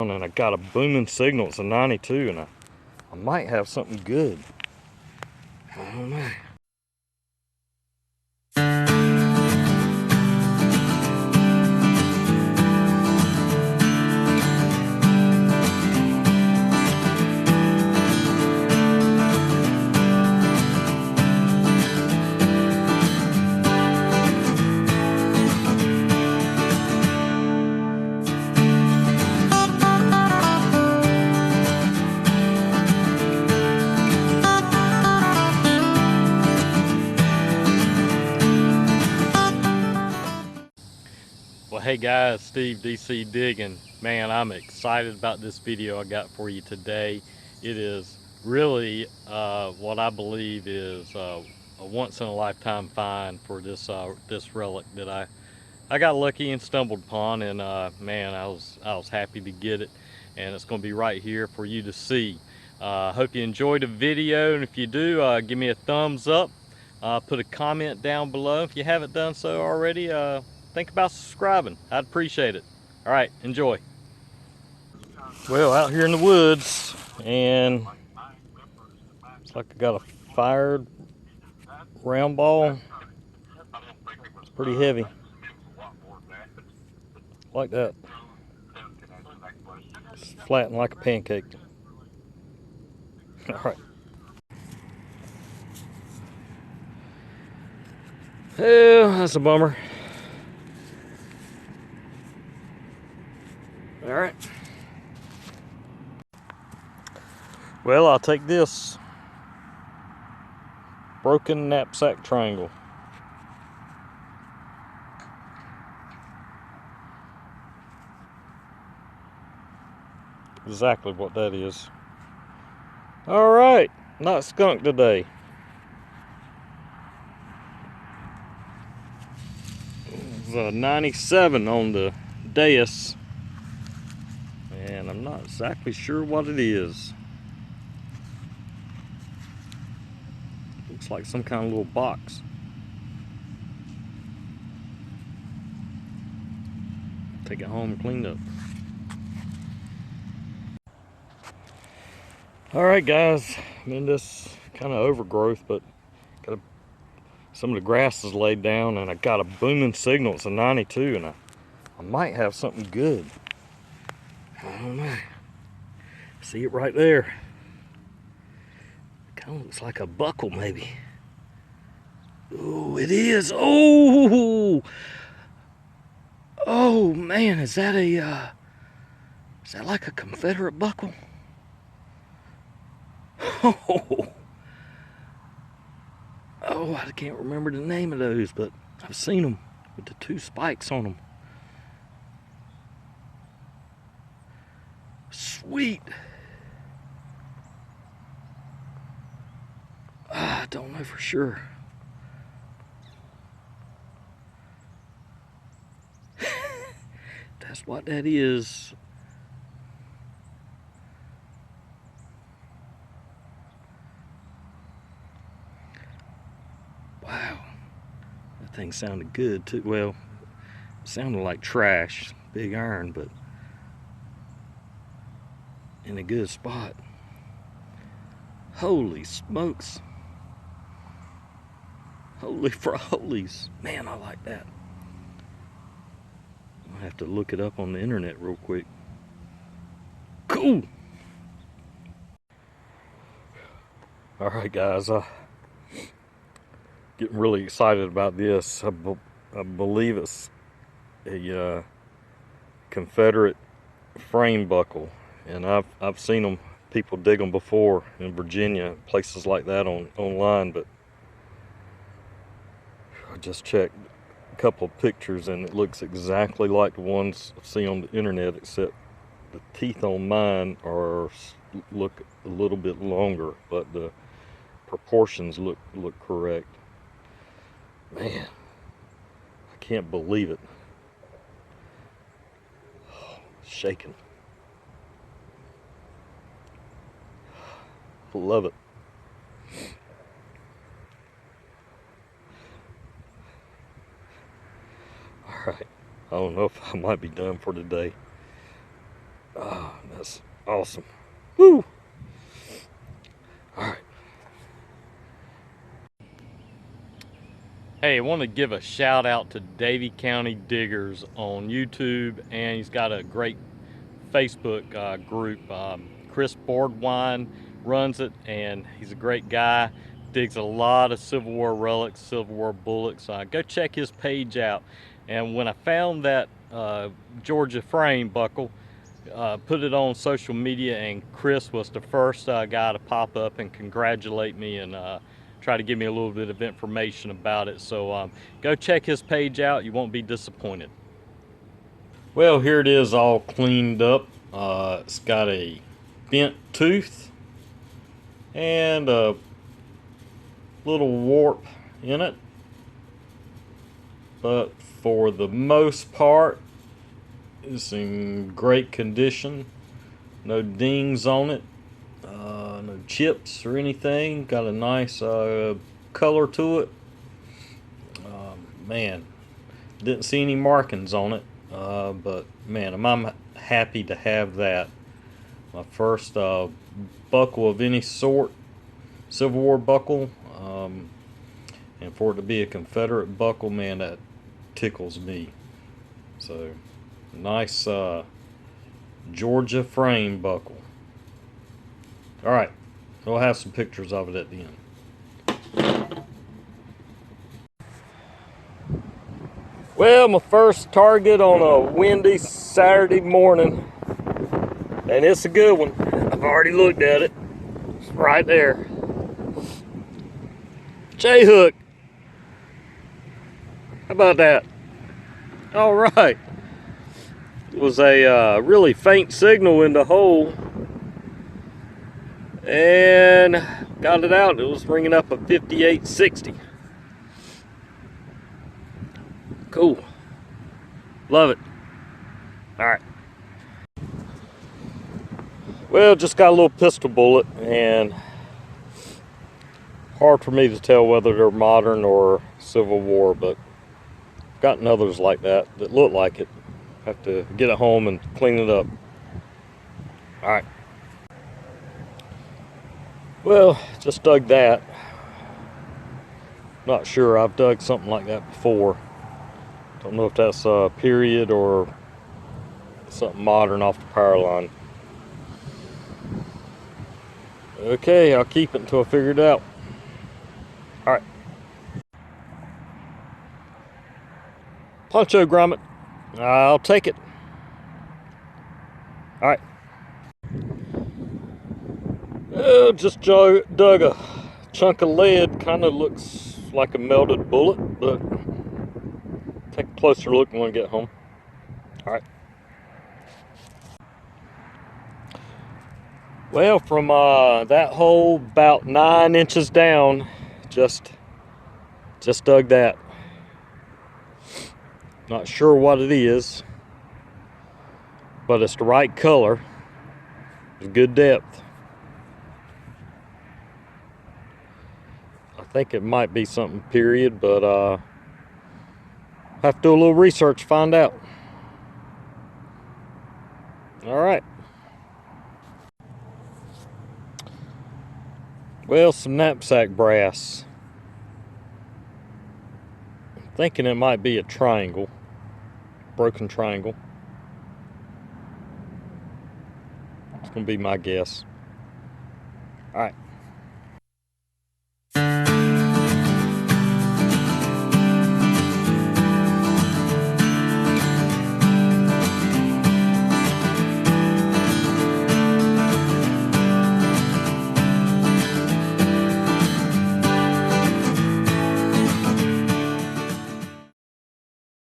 And I got a booming signal. It's a 92, and I might have something good. I don't know. Well, hey guys, Steve DC Digging. Man, I'm excited about this video I got for you today. It is really what I believe is a once in a lifetime find for this relic that I got lucky and stumbled upon, and man, I was happy to get it, and it's going to be right here for you to see. Hope you enjoyed the video, and if you do, give me a thumbs up. Put a comment down below if you haven't done so already. Think about subscribing. I'd appreciate it. All right, enjoy. Well, out here in the woods, and it's like I got a fired round ball. It's pretty heavy. Like that. It's flattened like a pancake. All right. Oh, that's a bummer. All right. Well, I'll take this broken knapsack triangle. Exactly what that is. All right, not skunked today. It's a 97 on the Deus, and I'm not exactly sure what it is. Looks like some kind of little box. Take it home and clean up. All right, guys, I'm in this kind of overgrowth, but some of the grass is laid down, and I got a booming signal. It's a 92, and I might have something good. I don't know. See it right there. Kind of looks like a buckle, maybe. Oh, it is. Oh, oh man, is that like a Confederate buckle? Oh, oh, I can't remember the name of those, but I've seen them with the two spikes on them. Sweet. I don't know for sure. That's what that is. Wow. That thing sounded good too. Well, it sounded like trash, big iron, but in a good spot. Holy smokes. Holy frolies. Man, I like that. I'll have to look it up on the internet real quick. Cool. All right, guys. Getting really excited about this. I believe it's a Confederate frame buckle, and I've seen them. People dig them before in Virginia, places like that online, but I just checked a couple of pictures, and it looks exactly like the ones I see on the internet, except the teeth on mine look a little bit longer, but the proportions look correct. Man, I can't believe it. Oh, shaking. Love it. All right, I don't know if I might be done for today. Oh, that's awesome. Woo! All right. Hey, I want to give a shout out to Davie County Diggers on YouTube, and he's got a great Facebook group. Chris Boardwine runs it, and he's a great guy. Digs a lot of Civil War relics, Civil War bullets. Go check his page out. And when I found that Georgia frame buckle, put it on social media, and Chris was the first guy to pop up and congratulate me and try to give me a little bit of information about it. So go check his page out. You won't be disappointed. Well, here it is all cleaned up. It's got a bent tooth and a little warp in it, but for the most part it's in great condition. No dings on it, no chips or anything. Got a nice color to it. Man, didn't see any markings on it, but man, I'm happy to have that. My first buckle of any sort, Civil War buckle, and for it to be a Confederate buckle, man, that tickles me. So, nice Georgia frame buckle. All right, we'll have some pictures of it at the end. Well, my first target on a windy Saturday morning, and it's a good one. I've already looked at it. It's right there. J-hook. How about that? All right. It was a really faint signal in the hole, and got it out. It was ringing up a 5860. Cool. Love it. All right. Well, just got a little pistol bullet, and hard for me to tell whether they're modern or Civil War, but I've gotten others like that look like it. Have to get it home and clean it up. All right. Well, just dug that. Not sure. I've dug something like that before. Don't know if that's a period or something modern off the power line. Okay, I'll keep it until I figure it out. All right. Poncho grommet. I'll take it. All right. Just dug a chunk of lead. Kind of looks like a melted bullet, but take a closer look when I get home. All right. Well, from that hole about 9 inches down, just dug that. Not sure what it is, but it's the right color. It's good depth. I think it might be something period, but have to do a little research to find out. All right. Well, some knapsack brass. I'm thinking it might be a triangle, broken triangle. It's gonna be my guess. All right.